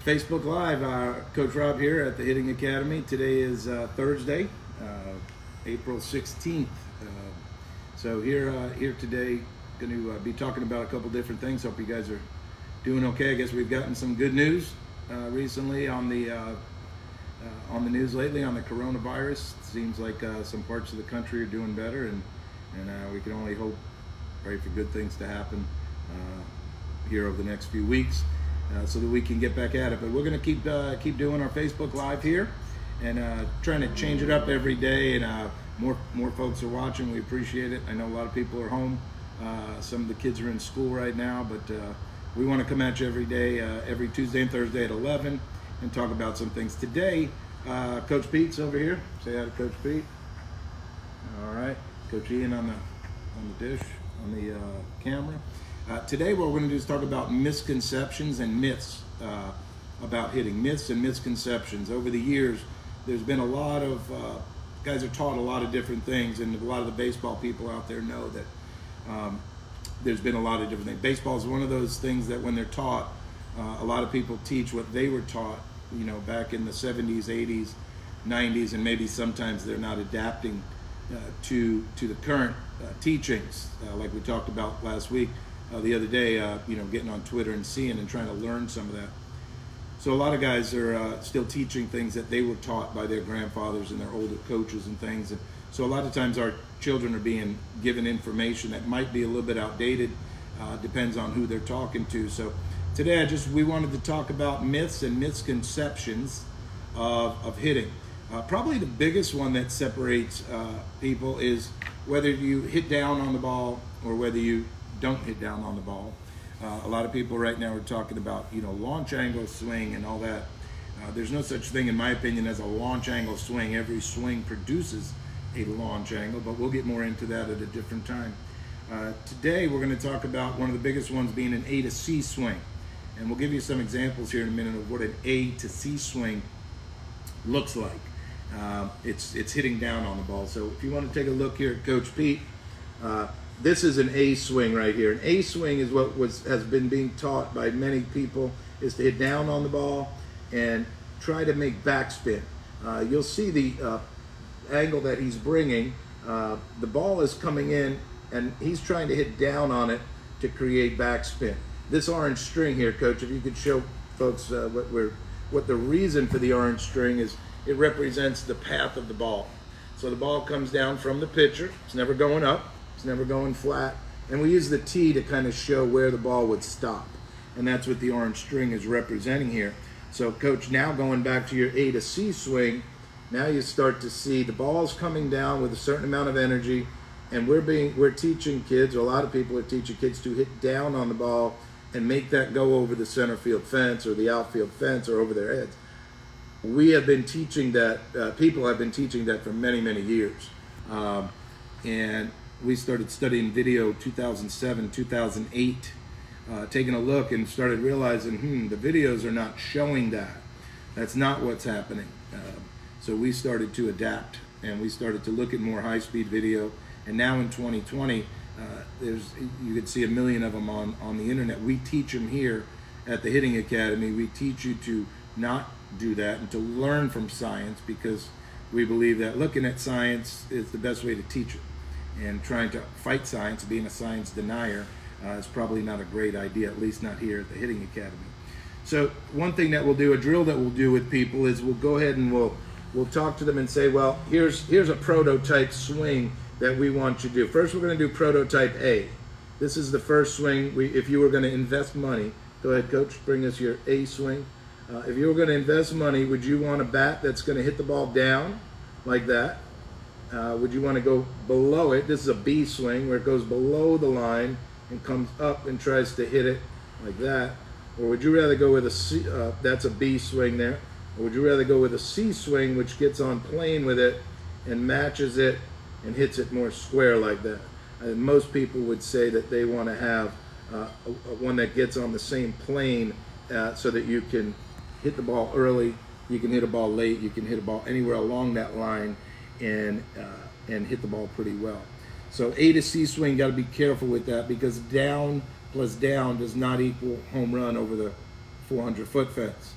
Facebook Live. Coach Rob here at the Hitting Academy. Today is Thursday, April 16th. So here today, going to be talking about a couple different things. Hope you guys are doing okay. I guess we've gotten some good news recently on the news lately on the coronavirus. It seems like some parts of the country are doing better, and we can only hope, pray for good things to happen here over the next few weeks. So that we can get back at it. But we're going to keep doing our Facebook Live here and trying to change it up every day. And more folks are watching. We appreciate it. I know a lot of people are home. Some of the kids are in school right now, but we want to come at you every day, every Tuesday and Thursday at 11, and talk about some things. Today, Coach Pete's over here. Say hi to Coach Pete. All right, Coach Ian on the dish, on the camera. Today what we're going to do is talk about misconceptions and myths about hitting. Myths and misconceptions. Over the years, there's been a lot of, guys are taught a lot of different things, and a lot of the baseball people out there know that there's been a lot of different things. Baseball is one of those things that when they're taught, a lot of people teach what they were taught, back in the 70s, 80s, 90s, and maybe sometimes they're not adapting to the current teachings, like we talked about last week. The other day, getting on Twitter and seeing and trying to learn some of that. So a lot of guys are still teaching things that they were taught by their grandfathers and their older coaches and things. And so a lot of times our children are being given information that might be a little bit outdated, depends on who they're talking to. So today we wanted to talk about myths and misconceptions of hitting. Probably the biggest one that separates people is whether you hit down on the ball or whether you don't hit down on the ball. A lot of people right now are talking about launch angle swing and all that. There's no such thing, in my opinion, as a launch angle swing. Every swing produces a launch angle, but we'll get more into that at a different time. Today we're going to talk about one of the biggest ones being an A to C swing, and we'll give you some examples here in a minute of what an A to C swing looks like. It's hitting down on the ball. So if you want to take a look here at Coach Pete, this is an A swing right here. An A swing is what has been being taught by many people, is to hit down on the ball and try to make backspin. You'll see the angle that he's bringing. The ball is coming in and he's trying to hit down on it to create backspin. This orange string here, Coach, if you could show folks what the reason for the orange string is, it represents the path of the ball. So the ball comes down from the pitcher. It's never going up. It's never going flat. And we use the T to kind of show where the ball would stop. And that's what the orange string is representing here. So, Coach, now going back to your A to C swing, now you start to see the ball's coming down with a certain amount of energy, and we're teaching kids, or a lot of people are teaching kids, to hit down on the ball and make that go over the center field fence or the outfield fence or over their heads. We have been teaching that, people have been teaching that for many, many years. And we started studying video 2007, 2008, taking a look and started realizing, the videos are not showing that. That's not what's happening. So we started to adapt, and we started to look at more high-speed video. And now in 2020, you could see 1 million of them on the internet. We teach them here at the Hitting Academy. We teach you to not do that and to learn from science, because we believe that looking at science is the best way to teach it. And trying to fight science, being a science denier, is probably not a great idea, at least not here at the Hitting Academy. So one thing that we'll do, a drill that we'll do with people, is we'll go ahead and we'll talk to them and say, well, here's a prototype swing that we want you to do. First, we're going to do prototype A. This is the first swing. If you were going to invest money, go ahead, Coach, bring us your A swing. If you were going to invest money, would you want a bat that's going to hit the ball down like that? Would you want to go below it? This is a B swing, where it goes below the line and comes up and tries to hit it like that. Or would you rather go with a C, that's a B swing there. Or would you rather go with a C swing, which gets on plane with it and matches it and hits it more square like that? And most people would say that they want to have one that gets on the same plane, so that you can hit the ball early, you can hit a ball late, you can hit a ball anywhere along that line, and hit the ball pretty well. So A to C swing, got to be careful with that, because down plus down does not equal home run over the 400-foot fence.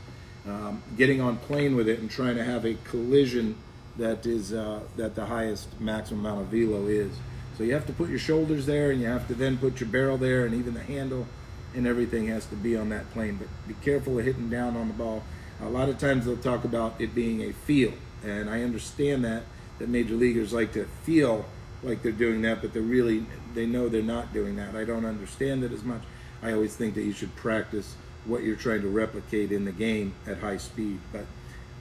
getting on plane with it and trying to have a collision that is that the highest maximum amount of velo is. So you have to put your shoulders there, and you have to then put your barrel there, and even the handle and everything has to be on that plane. But be careful of hitting down on the ball. A lot of times they'll talk about it being a feel, and I understand that major leaguers like to feel like they're doing that, but they know they're not doing that. I don't understand it as much. I always think that you should practice what you're trying to replicate in the game at high speed, but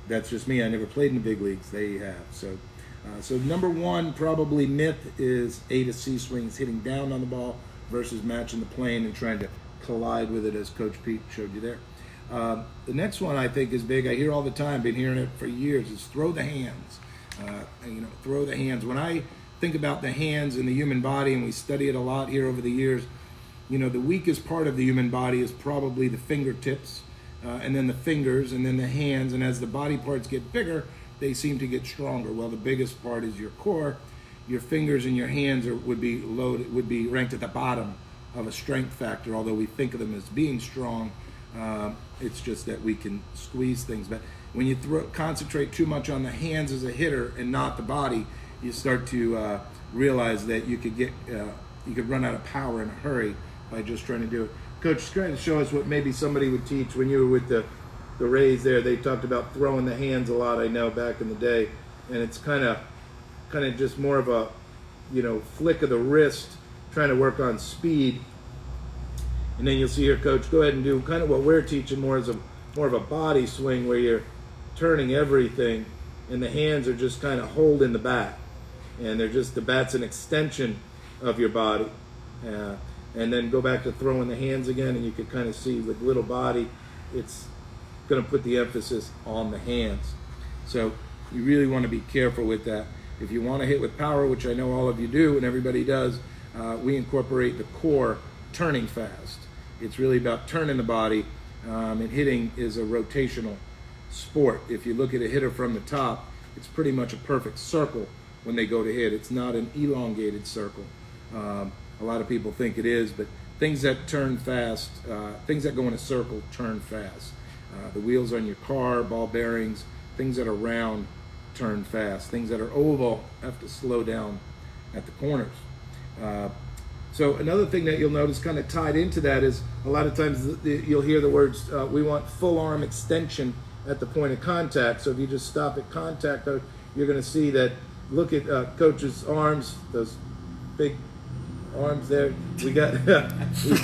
that's just me. I never played in the big leagues. They have. So number one, probably myth, is A to C swings, hitting down on the ball versus matching the plane and trying to collide with it, as Coach Pete showed you there. The next one I think is big. I hear all the time, been hearing it for years, is throw the hands. Throw the hands. When I think about the hands in the human body, and we study it a lot here over the years, the weakest part of the human body is probably the fingertips, and then the fingers, and then the hands. And as the body parts get bigger, they seem to get stronger. Well, the biggest part is your core. Your fingers and your hands would be ranked at the bottom of a strength factor, although we think of them as being strong. It's just that we can squeeze things. But when you concentrate too much on the hands as a hitter and not the body, you start to realize that you could run out of power in a hurry by just trying to do it. Coach is trying to show us what maybe somebody would teach when you were with the Rays there. They talked about throwing the hands a lot, I know, back in the day, and it's kind of just more of a flick of the wrist, trying to work on speed. And then you'll see here, Coach, go ahead and do kind of what we're teaching, more of a body swing, where you're turning everything and the hands are just kind of holding the bat, and the bat's an extension of your body. And then go back to throwing the hands again, and you can kind of see with little body, it's going to put the emphasis on the hands. So you really want to be careful with that. If you want to hit with power, which I know all of you do and everybody does, we incorporate the core turning fast. It's really about turning the body, and hitting is a rotational sport. If you look at a hitter from the top, it's pretty much a perfect circle when they go to hit. It's not an elongated circle. A lot of people think it is, but things that turn fast, things that go in a circle turn fast. The wheels on your car, ball bearings, things that are round turn fast. Things that are oval have to slow down at the corners. So another thing that you'll notice kind of tied into that is a lot of times you'll hear the words, we want full arm extension at the point of contact. So if you just stop at contact, you're going to see that, look at Coach's arms, those big arms there. We've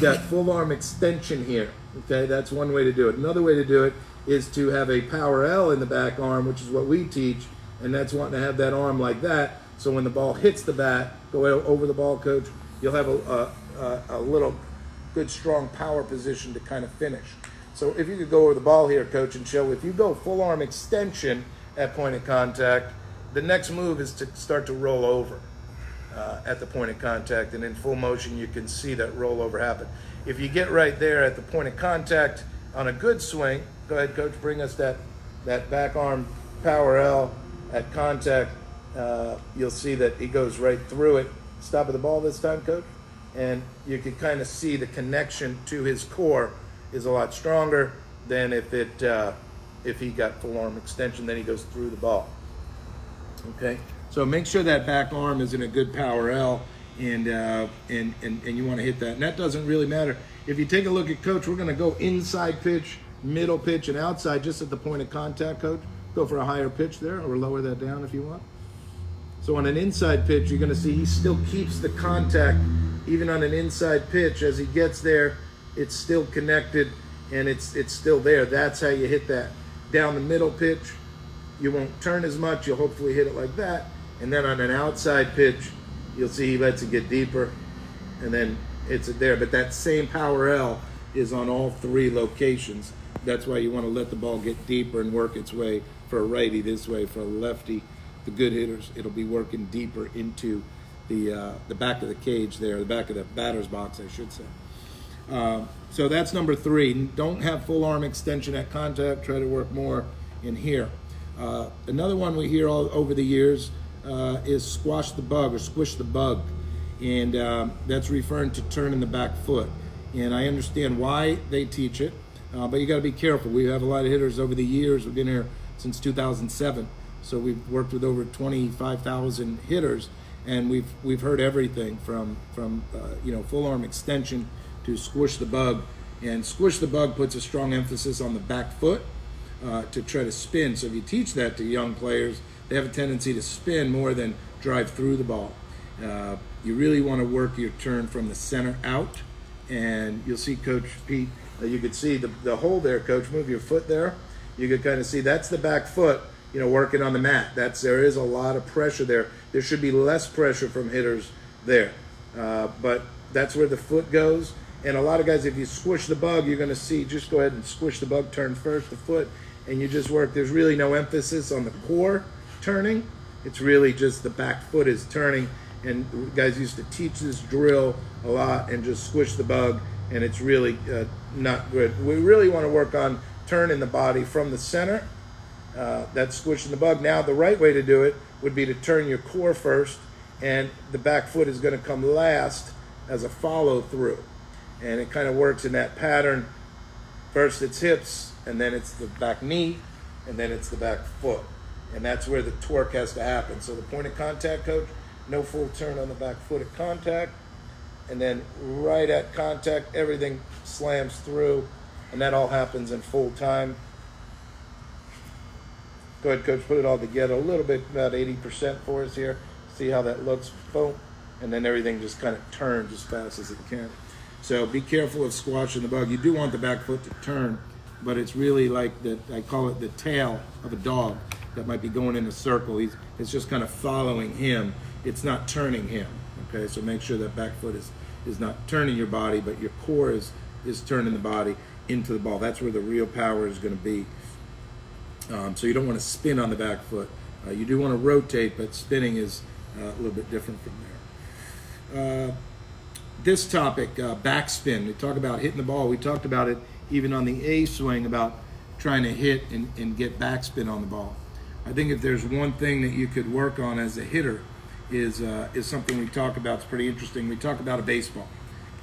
got full arm extension here. Okay, that's one way to do it. Another way to do it is to have a power L in the back arm, which is what we teach, and that's wanting to have that arm like that. So when the ball hits the bat, go over the ball, Coach, you'll have a little good strong power position to kind of finish. So if you could go over the ball here, Coach, and show, if you go full arm extension at point of contact, the next move is to start to roll over at the point of contact, and in full motion you can see that rollover happen. If you get right there at the point of contact on a good swing, go ahead, Coach, bring us that back arm power L at contact. You'll see that he goes right through it. Stop at the ball this time, Coach, and you can kind of see the connection to his core is a lot stronger than if he got full arm extension, then he goes through the ball. Okay, so make sure that back arm is in a good power L, and you want to hit that. And that doesn't really matter. If you take a look at Coach, we're going to go inside pitch, middle pitch, and outside just at the point of contact, Coach. Go for a higher pitch there, or lower that down if you want. So on an inside pitch, you're going to see he still keeps the contact even on an inside pitch. As he gets there, it's still connected and it's still there. That's how you hit that. Down the middle pitch, you won't turn as much. You'll hopefully hit it like that. And then on an outside pitch, you'll see he lets it get deeper, and then it's there. But that same power L is on all three locations. That's why you want to let the ball get deeper and work its way. For a righty this way, for a lefty, the good hitters, it'll be working deeper into the back of the cage there, the back of the batter's box, I should say. So that's number 3. Don't have full arm extension at contact. Try to work more in here. Another one we hear all over the years is squash the bug or squish the bug, and that's referring to turning the back foot. And I understand why they teach it. But you got to be careful. We have a lot of hitters over the years. We've been here since 2007, so we've worked with over 25,000 hitters, and we've heard everything from full arm extension to squish the bug. And squish the bug puts a strong emphasis on the back foot to try to spin. So if you teach that to young players, they have a tendency to spin more than drive through the ball. You really want to work your turn from the center out, and you'll see Coach Pete, you could see the hole there, Coach. Move your foot there. You could kind of see that's the back foot, working on the mat. There is a lot of pressure there. There should be less pressure from hitters there. But that's where the foot goes. And a lot of guys, if you squish the bug, you're going to see, just go ahead and squish the bug, turn first, the foot, and you just work. There's really no emphasis on the core turning. It's really just the back foot is turning. And guys used to teach this drill a lot and just squish the bug, and it's really not good. We really want to work on turning the body from the center. That's squishing the bug. Now, the right way to do it would be to turn your core first, and the back foot is going to come last as a follow through. And it kind of works in that pattern. First it's hips, and then it's the back knee, and then it's the back foot. And that's where the torque has to happen. So the point of contact, Coach, no full turn on the back foot at contact. And then right at contact, everything slams through, and that all happens in full time. Go ahead, Coach, put it all together a little bit, about 80% for us here. See how that looks, boom. And then everything just kind of turns as fast as it can. So be careful of squashing the bug. You do want the back foot to turn, but it's really like I call it the tail of a dog that might be going in a circle. It's just kind of following him. It's not turning him. Okay, so make sure that back foot is not turning your body, but your core is turning the body into the ball. That's where the real power is going to be. So you don't want to spin on the back foot. You do want to rotate, but spinning is a little bit different from there. This topic, backspin, we talk about hitting the ball. We talked about it even on the A swing, about trying to hit and get backspin on the ball. I think if there's one thing that you could work on as a hitter is something we talk about. It's pretty interesting. We talk about a baseball.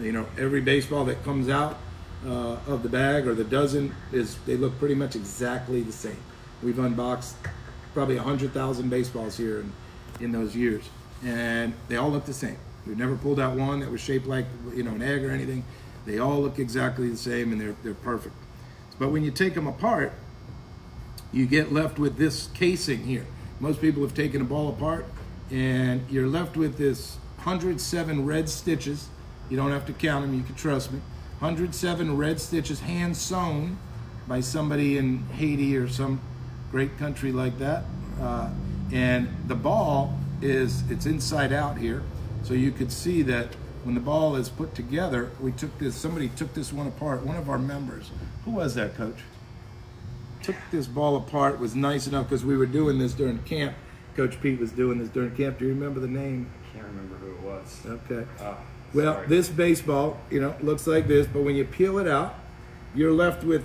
Every baseball that comes out of the bag or the dozen they look pretty much exactly the same. We've unboxed probably 100,000 baseballs here in those years, and they all look the same. We've never pulled out one that was shaped like an egg or anything. They all look exactly the same, and they're perfect. But when you take them apart, you get left with this casing here. Most people have taken a ball apart, and you're left with this 107 red stitches. You don't have to count them, you can trust me. 107 red stitches, hand sewn by somebody in Haiti or some great country like that. And the ball it's inside out here. So you could see that when the ball is put together, somebody took this one apart, one of our members. Who was that, Coach? Took this ball apart, was nice enough, because we were doing this during camp. Coach Pete was doing this during camp. Do you remember the name? I can't remember who it was. Okay. Well, this baseball, looks like this, but when you peel it out, you're left with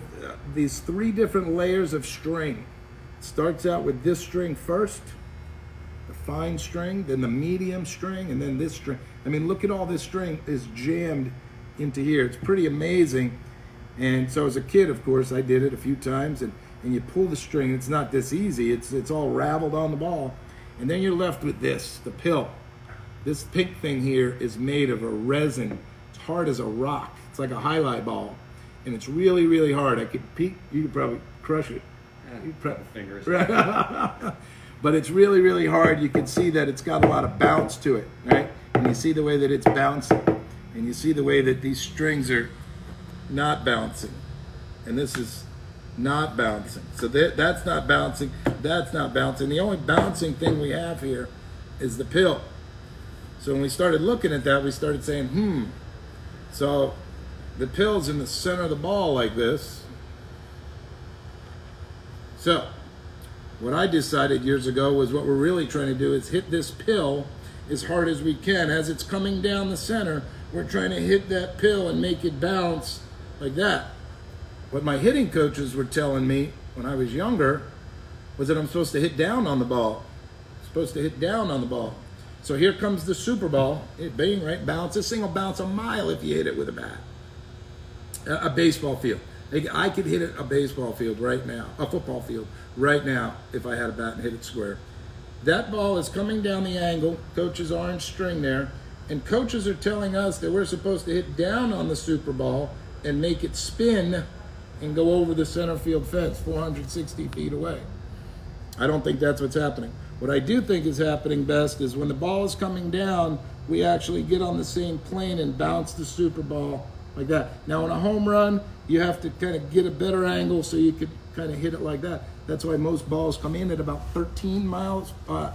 these 3 different layers of string. It starts out with this string first, the fine string, then the medium string, and then this string. I mean, look at all this string is jammed into here. It's pretty amazing. And so as a kid, of course, I did it a few times, and you pull the string. It's not this easy. It's all raveled on the ball. And then you're left with this, the pill. This pink thing here is made of a resin. It's hard as a rock. It's like a highlight ball. And it's really, really hard. Pete, you could probably crush it. Fingers. But it's really, really hard. You can see that it's got a lot of bounce to it, right? And you see the way that it's bouncing. And you see the way that these strings are not bouncing. And this is not bouncing. So that's not bouncing. That's not bouncing. The only bouncing thing we have here is the pill. So when we started looking at that, we started saying, So the pill's in the center of the ball like this. So what I decided years ago was what we're really trying to do is hit this pill as hard as we can. As it's coming down the center, we're trying to hit that pill and make it bounce like that. What my hitting coaches were telling me when I was younger was that I'm supposed to hit down on the ball. Supposed to hit down on the ball. So here comes the Super Ball. Bang, right? Bounce. This thing will bounce a mile if you hit it with a bat. A baseball field. Like, I could hit it a baseball field right now, a football field right now, if I had a bat and hit it square. That ball is coming down the angle, coach's orange string there, and coaches are telling us that we're supposed to hit down on the super ball and make it spin and go over the center field fence 460 feet away. I don't think that's what's happening. What I do think is happening best is when the ball is coming down, we actually get on the same plane and bounce the super ball like that. Now, in a home run, you have to kind of get a better angle so you could kind of hit it like that. That's why most balls come in at about 13 miles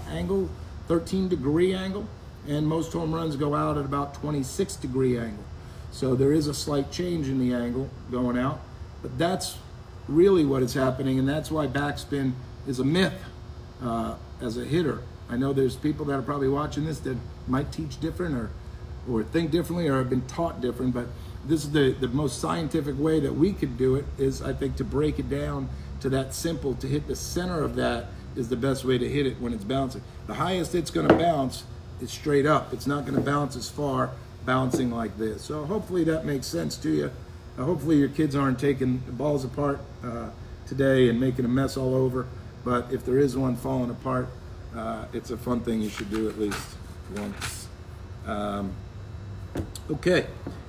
angle, 13-degree angle, and most home runs go out at about 26-degree angle. So there is a slight change in the angle going out, but that's really what is happening, and that's why backspin is a myth as a hitter. I know there's people that are probably watching this that might teach different or think differently or have been taught different, but this is the most scientific way that we could do it is, I think, to break it down to that simple. To hit the center of that is the best way to hit it when it's bouncing. The highest it's going to bounce is straight up. It's not going to bounce as far bouncing like this. So hopefully that makes sense to you. Hopefully your kids aren't taking the balls apart today and making a mess all over. But if there is one falling apart, it's a fun thing you should do at least once. Okay,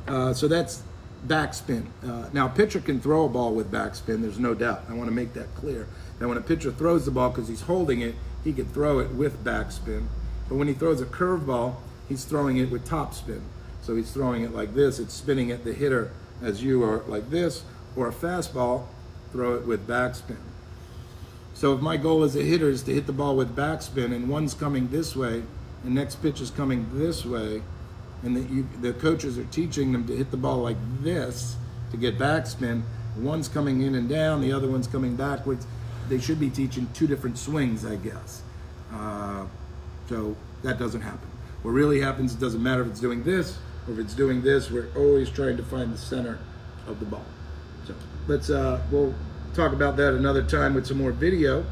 so that's backspin. Now, a pitcher can throw a ball with backspin, there's no doubt. I want to make that clear. Now, when a pitcher throws the ball, because he's holding it, he can throw it with backspin. But when he throws a curveball, he's throwing it with topspin. So he's throwing it like this, it's spinning at the hitter as you are like this, or a fastball, throw it with backspin. So if my goal as a hitter is to hit the ball with backspin and one's coming this way, and next pitch is coming this way, and the coaches are teaching them to hit the ball like this to get backspin, one's coming in and down, the other one's coming backwards, they should be teaching two different swings, I guess. So that doesn't happen. What really happens, it doesn't matter if it's doing this or if it's doing this, we're always trying to find the center of the ball. So we'll talk about that another time with some more video.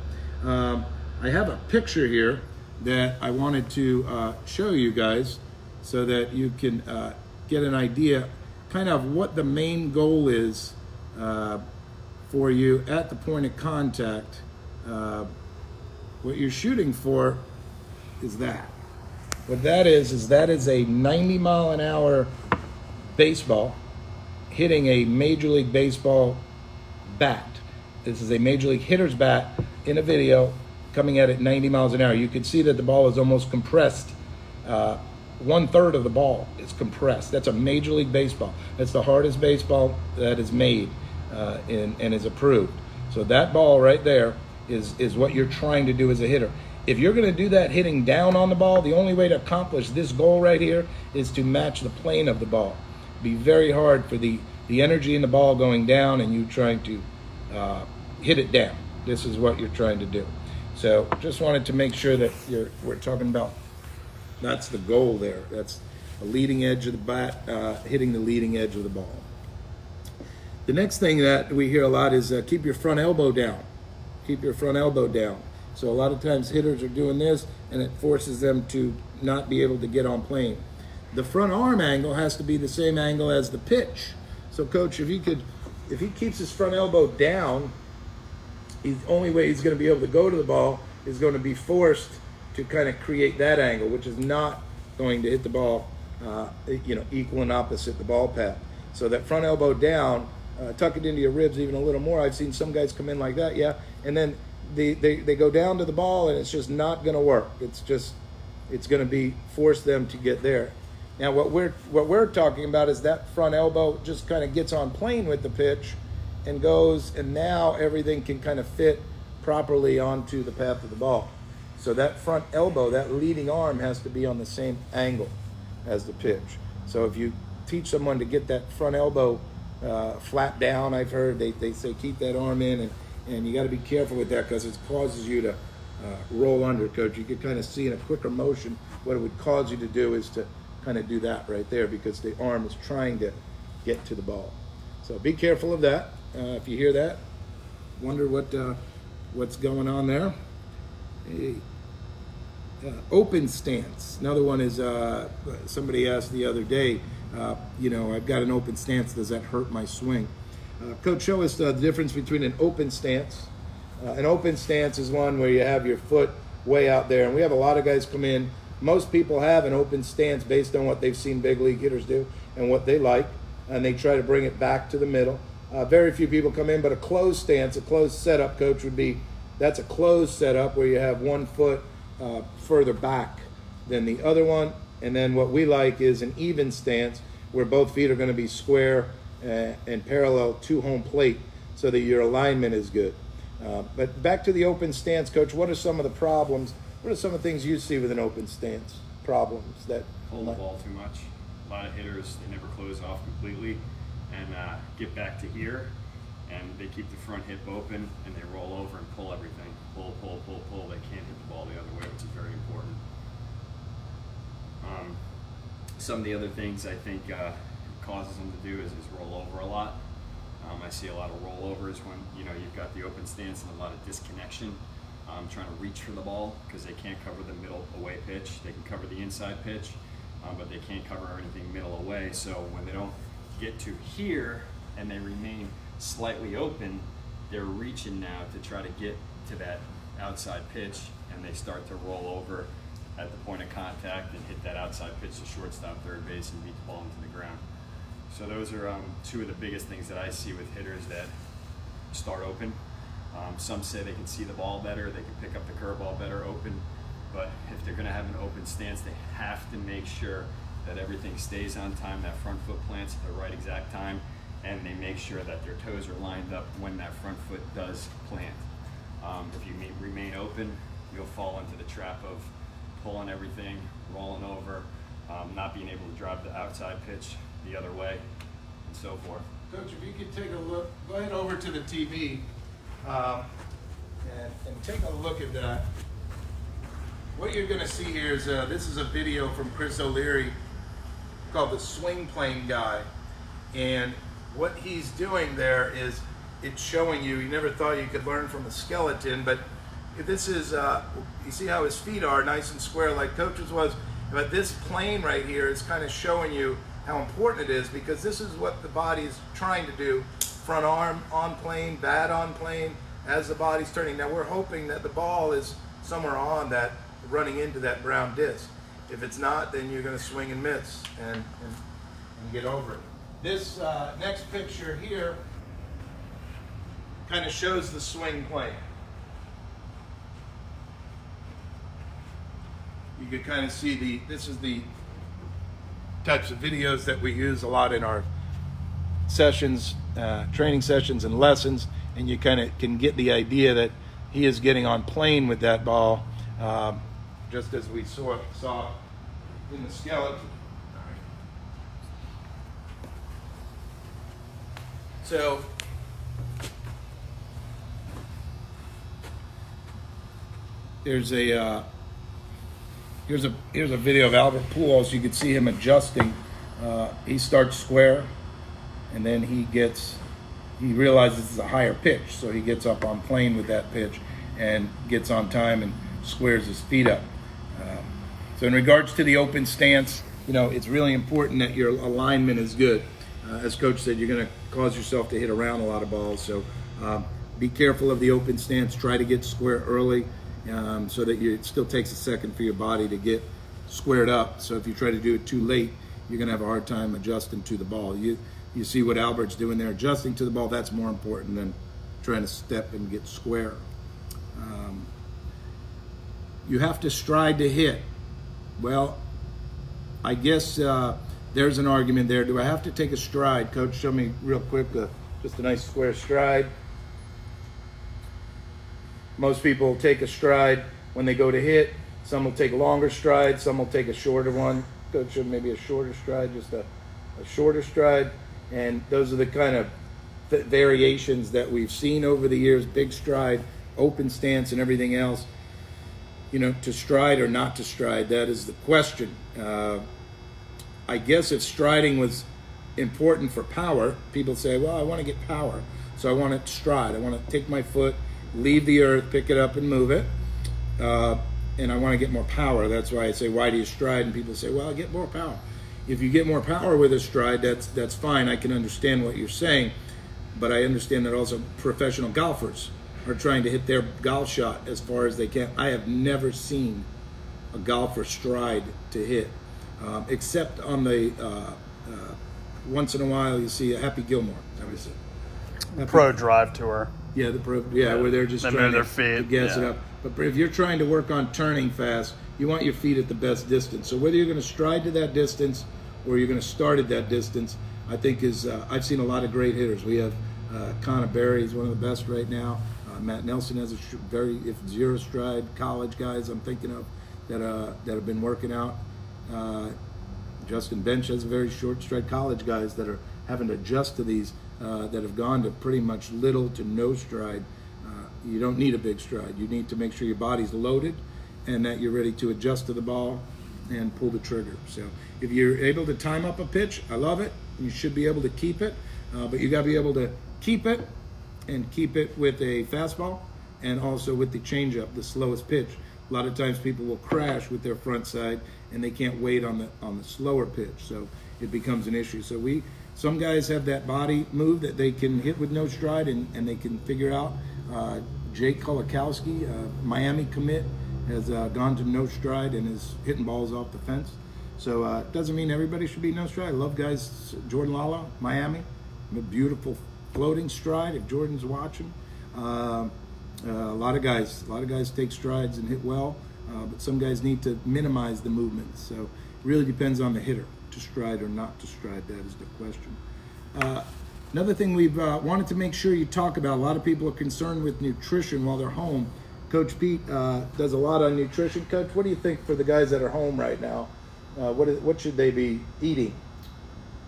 I have a picture here that I wanted to show you guys so that you can get an idea kind of what the main goal is for you at the point of contact. What you're shooting for is that. What that is a 90-mile-an-hour baseball hitting a Major League Baseball bat. This is a Major League hitter's bat in a video coming at 90 miles an hour. You can see that the ball is almost compressed. 1/3 of the ball is compressed. That's a Major League Baseball. That's the hardest baseball that is made and is approved. So that ball right there is what you're trying to do as a hitter. If you're going to do that hitting down on the ball, the only way to accomplish this goal right here is to match the plane of the ball. Be very hard for the energy in the ball going down and you trying to hit it down. This is what you're trying to do. So just wanted to make sure that we're talking about, that's the goal there. That's the leading edge of the bat, hitting the leading edge of the ball. The next thing that we hear a lot is keep your front elbow down. Keep your front elbow down. So a lot of times hitters are doing this and it forces them to not be able to get on plane. The front arm angle has to be the same angle as the pitch. So coach, if he keeps his front elbow down, the only way he's going to be able to go to the ball is going to be forced to kind of create that angle, which is not going to hit the ball, equal and opposite the ball path. So that front elbow down, tuck it into your ribs even a little more. I've seen some guys come in like that, yeah, and then they go down to the ball and it's just not going to work. It's going to be force them to get there. Now what we're talking about is that front elbow just kind of gets on plane with the pitch and goes, and now everything can kind of fit properly onto the path of the ball. So that front elbow, that leading arm, has to be on the same angle as the pitch. So if you teach someone to get that front elbow flat down, I've heard they say keep that arm in, and you got to be careful with that because it causes you to roll under, coach. You could kind of see in a quicker motion what it would cause you to do is to kind of do that right there because the arm is trying to get to the ball. So be careful of that. If you hear that, wonder what's going on there. Open stance. Another one is somebody asked the other day, I've got an open stance. Does that hurt my swing? Coach, show us the difference between an open stance. An open stance is one where you have your foot way out there, and we have a lot of guys come in. Most people have an open stance based on what they've seen big league hitters do and what they like, and they try to bring it back to the middle. Very few people come in, but a closed stance, a closed setup, Coach, would be, that's a closed setup where you have one foot further back than the other one. And then what we like is an even stance where both feet are going to be square and parallel to home plate so that your alignment is good. But back to the open stance, Coach, what are some of the problems? What are some of the things you see with an open stance problems that hold the ball too much? A lot of hitters, they never close off completely and get back to here, and they keep the front hip open and they roll over and pull everything. Pull, pull, pull, pull. They can't hit the ball the other way, which is very important. Some of the other things I think causes them to do is roll over a lot. I see a lot of rollovers when you've got the open stance and a lot of disconnection, trying to reach for the ball because they can't cover the middle away pitch. They can cover the inside pitch, but they can't cover anything middle away. So when they don't get to here and they remain slightly open, they're reaching now to try to get to that outside pitch, and they start to roll over at the point of contact and hit that outside pitch to shortstop, third base, and beat the ball into the ground. So those are two of the biggest things that I see with hitters that start open. Some say they can see the ball better, they can pick up the curveball better open, but if they're going to have an open stance, they have to make sure that everything stays on time, that front foot plants at the right exact time, and they make sure that their toes are lined up when that front foot does plant. If you remain open, you'll fall into the trap of pulling everything, rolling over, not being able to drive the outside pitch the other way, and so forth. Coach, if you could take a look, go ahead over to the TV and take a look at that. What you're going to see here is this is a video from Chris O'Leary called the Swing Plane Guy, and what he's doing there is it's showing you never thought you could learn from a skeleton, but this is you see how his feet are nice and square like Coach's was, but this plane right here is kind of showing you how important it is, because this is what the body is trying to do. Front arm on plane, bat on plane as the body's turning. Now we're hoping that the ball is somewhere on that, running into that brown disc. If it's not, then you're going to swing and miss and get over it. This next picture here kind of shows the swing plane. You can kind of see this is the types of videos that we use a lot in our sessions, training sessions and lessons, and you kind of can get the idea that he is getting on plane with that ball, just as we saw in the skeleton. So here's a video of Albert Pujols. You can see him adjusting. He starts square, and then he realizes it's a higher pitch, so he gets up on plane with that pitch and gets on time and squares his feet up. So in regards to the open stance, it's really important that your alignment is good. As Coach said, you're going to cause yourself to hit around a lot of balls, so be careful of the open stance. Try to get square early, so that it still takes a second for your body to get squared up. So if you try to do it too late, you're going to have a hard time adjusting to the ball. You see what Albert's doing there, adjusting to the ball. That's more important than trying to step and get square. You have to stride to hit. Well, I guess there's an argument there. Do I have to take a stride? Coach, show me real quick just a nice square stride. Most people take a stride when they go to hit. Some will take a longer stride. Some will take a shorter one. Coach, maybe a shorter stride, just a shorter stride. And those are the kind of variations that we've seen over the years. Big stride, open stance, and everything else. To stride or not to stride, that is the question. I guess if striding was important for power, people say, well, I want to get power, so I want to stride. I want to take my foot, leave the earth, pick it up and move it, and I want to get more power. That's why I say, why do you stride? And people say, well, I get more power. If you get more power with a stride, that's fine. I can understand what you're saying. but I understand that also professional golfers are trying to hit their golf shot as far as they can. I have never seen a golfer stride to hit, except on the once in a while you see a Happy Gilmore. Obviously, Pro drive tour. yeah, the pro, yeah, where they're just They trying move their to feet, gas it yeah. up. But if you're trying to work on turning fast, you want your feet at the best distance. So whether you're going to stride to that distance or you're going to start at that distance, I think is I've seen a lot of great hitters. We have Connor Berry is one of the best right now. Matt Nelson has a zero stride. College guys I'm thinking of that have been working out. Justin Bench has a very short stride. College guys that are having to adjust to these that have gone to pretty much little to no stride. You don't need a big stride. You need to make sure your body's loaded and that you're ready to adjust to the ball and pull the trigger. So if you're able to time up a pitch, I love it. You should be able to keep it, but you got to be able to keep it and keep it with a fastball and also with the changeup, the slowest pitch. A lot of times people will crash with their front side and they can't wait on the slower pitch, so it becomes an issue. So some guys have that body move that they can hit with no stride and they can figure out. Jake Kolakowski, Miami commit, has gone to no stride and is hitting balls off the fence. So it doesn't mean everybody should be no stride. I love guys, Jordan Lala, Miami, a beautiful floating stride if Jordan's watching. A lot of guys take strides and hit well, but some guys need to minimize the movement. So it really depends on the hitter to stride or not to stride. That is the question. Another thing we've wanted to make sure you talk about, a lot of people are concerned with nutrition while they're home. Coach Pete does a lot on nutrition. Coach, what do you think for the guys that are home right now? What should they be eating?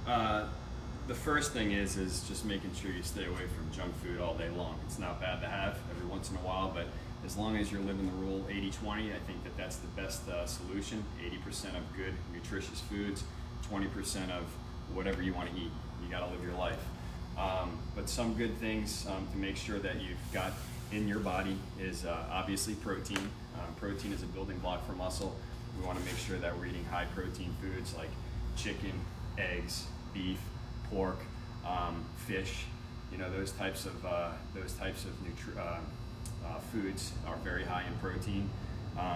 The first thing is just making sure you stay away from junk food all day long. It's not bad to have every once in a while, but as long as you're living the rule 80-20, I think that's the best solution. 80% of good, nutritious foods, 20% of whatever you want to eat. You got to live your life. But some good things to make sure that you've got in your body is obviously protein. Protein is a building block for muscle. We want to make sure that we're eating high protein foods like chicken, eggs, beef, pork, fish. You know, those types of foods are very high in protein.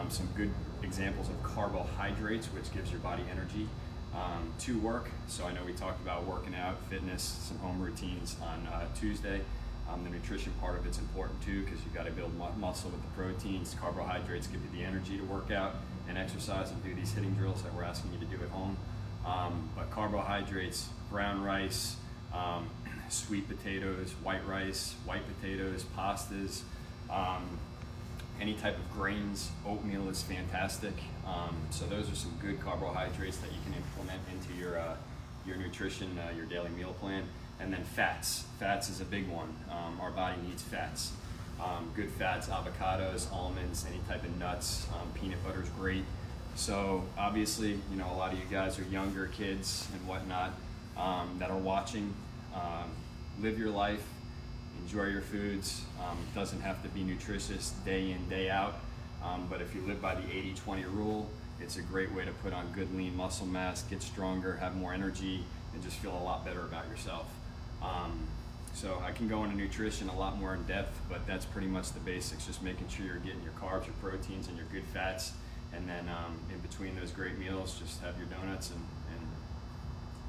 Some good examples of carbohydrates, which gives your body energy to work. So I know we talked about working out, fitness, some home routines on Tuesday. The nutrition part of it's important too, because you've got to build muscle with the proteins. Carbohydrates give you the energy to work out and exercise and do these hitting drills that we're asking you to do at home. But carbohydrates, brown rice, sweet potatoes, white rice, white potatoes, pastas, any type of grains. Oatmeal is fantastic. So those are some good carbohydrates that you can implement into your nutrition, your daily meal plan. And then fats. Fats is a big one. Our body needs fats. Good fats, avocados, almonds, any type of nuts. Peanut butter is great. So obviously, you know, a lot of you guys are younger kids and whatnot that are watching. Live your life, enjoy your foods. It doesn't have to be nutritious day in, day out. But if you live by the 80-20 rule, it's a great way to put on good lean muscle mass, get stronger, have more energy, and just feel a lot better about yourself. So I can go into nutrition a lot more in depth, but that's pretty much the basics. Just making sure you're getting your carbs, your proteins, and your good fats. And then in between those great meals, just have your donuts and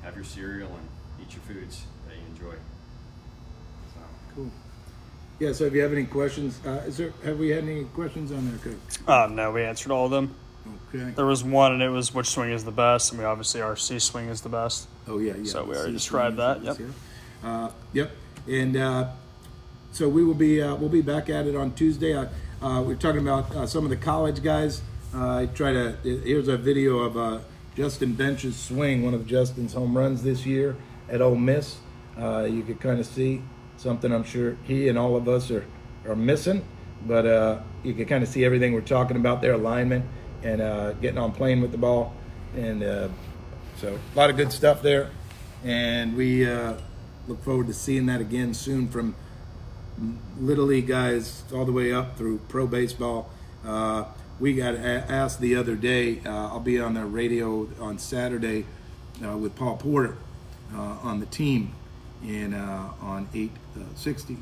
have your cereal and eat your foods that you enjoy. So. Cool. Yeah, so if you have any questions, have we had any questions on there, Coach? No, we answered all of them. Okay. There was one, and it was which swing is the best, and we obviously our C swing is the best. Oh, yeah. So we already described that. Yep. Yep. And so we'll be back at it on Tuesday. We're talking about some of the college guys. Here's a video of Justin Bench's swing, one of Justin's home runs this year at Ole Miss. You could kind of see something I'm sure he and all of us are missing, but you can kind of see everything we're talking about there, alignment and getting on playing with the ball. And so a lot of good stuff there. And we look forward to seeing that again soon from Little League guys all the way up through pro baseball. We got asked the other day, I'll be on the radio on Saturday with Paul Porter on the team, and on 860.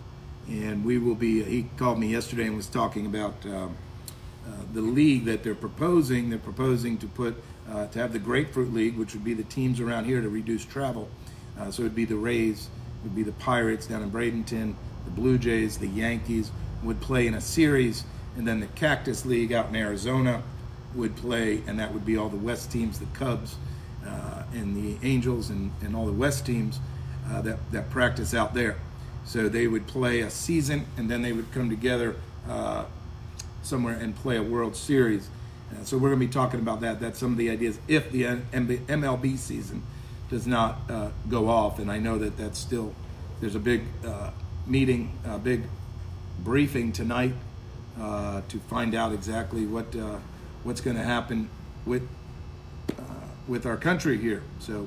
And we will be, he called me yesterday and was talking about the league that they're proposing. They're proposing to put, to have the Grapefruit League, which would be the teams around here to reduce travel. So it would be the Rays, it would be the Pirates down in Bradenton, the Blue Jays, the Yankees would play in a series, and then the Cactus League out in Arizona would play, and that would be all the West teams, the Cubs and the Angels and all the West teams that practice out there. So they would play a season, and then they would come together somewhere and play a World Series. So we're going to be talking about that. That's some of the ideas if the MLB season does not go off. And I know that that's still, there's a big meeting, a big briefing tonight to find out exactly what's going to happen with our country here. So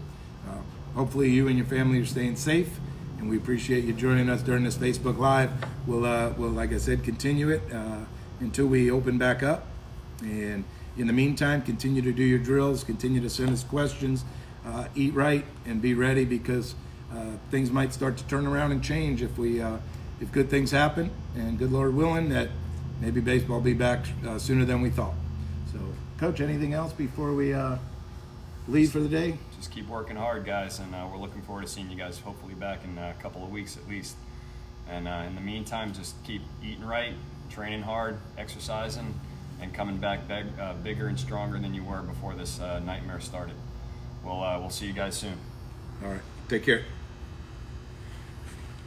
hopefully you and your family are staying safe, and we appreciate you joining us during this Facebook Live. We'll like I said, continue it until we open back up. And in the meantime, continue to do your drills, continue to send us questions, eat right, and be ready, because things might start to turn around and change if good things happen, and good Lord willing, that maybe baseball will be back sooner than we thought. So, Coach, anything else before we leave for the day? Just keep working hard, guys, and we're looking forward to seeing you guys hopefully back in a couple of weeks at least. And in the meantime, just keep eating right, training hard, exercising, and coming back bigger and stronger than you were before this nightmare started. We'll see you guys soon. All right. Take care.